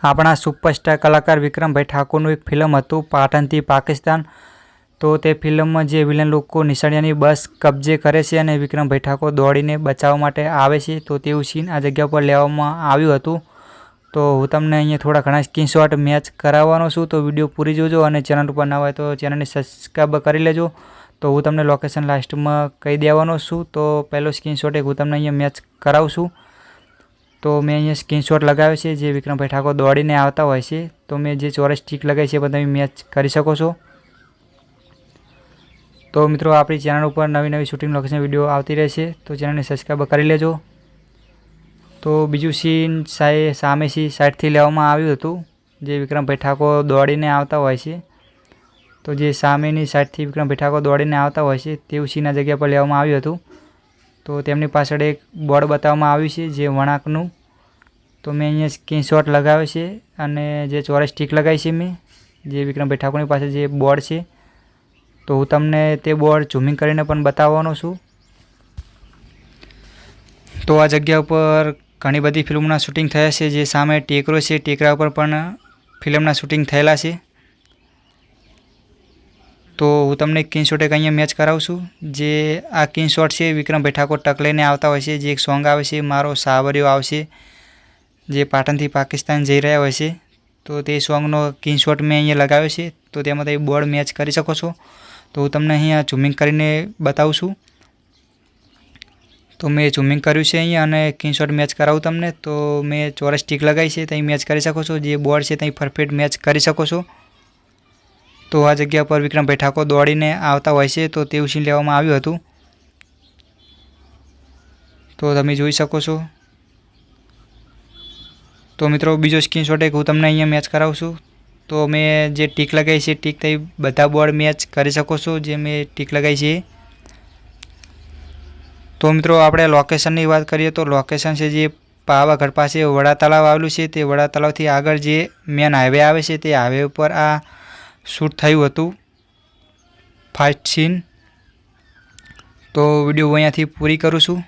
આપણા સુપરસ્ટાર કલાકાર વિક્રમભાઈ ઠાકોરનું એક ફિલ્મ હતું પાટણથી પાકિસ્તાન। તો તે ફિલ્મમાં જે વિલન લોકો નિશાળિયાની બસ કબજે કરે છે અને વિક્રમભાઈ ઠાકોર દોડીને બચાવવા માટે આવે છે, તો તેવું સીન આ જગ્યા પર લેવામાં આવ્યું હતું। તો હું તમને અહીંયા થોડા ઘણા સ્ક્રીનશોટ મેચ કરાવવાનો છું, તો વિડીયો પૂરી જોજો અને ચેનલ ઉપર ના હોય તો ચેનલને સબસ્ક્રાઈબ કરી લેજો। તો હું તમને લોકેશન લાસ્ટમાં કહી દેવાનો છું। તો પહેલો સ્ક્રીનશોટ એક હું તમને અહીંયા મેચ કરાવું છું। તો મેં અહીંયા સ્ક્રીનશોટ લગાવ્યો છે જે વિક્રમભાઈ ઠાકોર દોડીને આવતા હોય છે। તો મેં જે ચોરસ સ્ટીક લગાવી છે એ તમે મેચ કરી શકો છો। તો મિત્રો આપણી ચેનલ ઉપર નવી નવી શૂટિંગ લોકેશન વિડીયો આવતી રહેશે, તો ચેનલને સબસ્ક્રાઈબ કરી લેજો। તો બીજું સીન સામેથી સાઈડથી લેવામાં આવ્યું હતું, જે વિક્રમભાઈ ઠાકોર દોડીને આવતા હોય છે। તો જે સામેની સાઈડથી વિક્રમભાઈ ઠાકોર દોડીને આવતા હોય છે તેવું સીન આ જગ્યા પર લેવામાં આવ્યું હતું। તો તેમની પાછળ એક બોર્ડ બતાવવામાં આવ્યું છે જે વળાંકનું। તો મેં અહીંયા સ્ક્રીનશોટ લગાવ્યો છે અને જે ચોરસ સ્ટીક લગાવી છે મેં જે વિક્રમભાઈ ઠાકોરની પાસે જે બોર્ડ છે, તો હું તમને તે બોર્ડ ઝૂમિંગ કરીને પણ બતાવવાનો છું। તો આ જગ્યા ઉપર ઘણી બધી ફિલ્મોના શૂટિંગ થયા છે। જે સામે ટેકરો છે, ટેકરા ઉપર પણ ફિલ્મના શૂટિંગ થયેલા છે। તો હું તમને સ્ક્રીનશોટ એક અહીંયા મેચ કરાવું છું। જે આ સ્ક્રીનશોટ છે વિક્રમભાઈ ઠાકોર ટક લઈને આવતા હોય છે, જે એક સોંગ આવે છે મારો સાવરિયો આવશે, જે પાટણથી પાકિસ્તાન જઈ રહ્યા હોય છે। તો તે સોંગનો સ્ક્રીનશોટ મેં અહીંયા લગાવ્યો છે, તો તેમાં તમે બોર્ડ મેચ કરી શકો છો। તો હું તમને અહીંયા ઝૂમિંગ કરીને બતાવું છું। તો મેં ઝૂમિંગ કર્યું છે અહીંયા અને સ્ક્રીનશોટ મેચ કરાવું તમને। તો મેં ચોરસ સ્ટીક લગાવી છે, તમે મેચ કરી શકો છો। જે બોર્ડ છે તમે પરફેક્ટ મેચ કરી શકો છો। તો આ જગ્યા પર વિક્રમભાઈ ઠાકોર દોડીને આવતા હોય છે, તો તેવું સીન લેવામાં આવ્યું હતું, તો તમે જોઈ શકો છો। તો મિત્રો બીજો સ્ક્રીનશોટ એક હું તમને અહીંયા મેચ કરાવું છું। તો મેં જે ટીક લગાવી છે ટીક તમે બધા બોર્ડ મેચ કરી શકો છો, જે મેં ટીક લગાવી છે। તો મિત્રો આપણે લોકેશનની વાત કરીએ તો લોકેશન છે જે પાવાગઢ પાસે વડા તળાવ આવેલું છે। તે વડા તળાવથી આગળ જે મેન હાઈવે આવે છે તે હાઈવે ઉપર આ શૂટ થયું હતું ફાઇટ સીન। તો વિડીયો હું અહીંયાથી પૂરી કરું છું।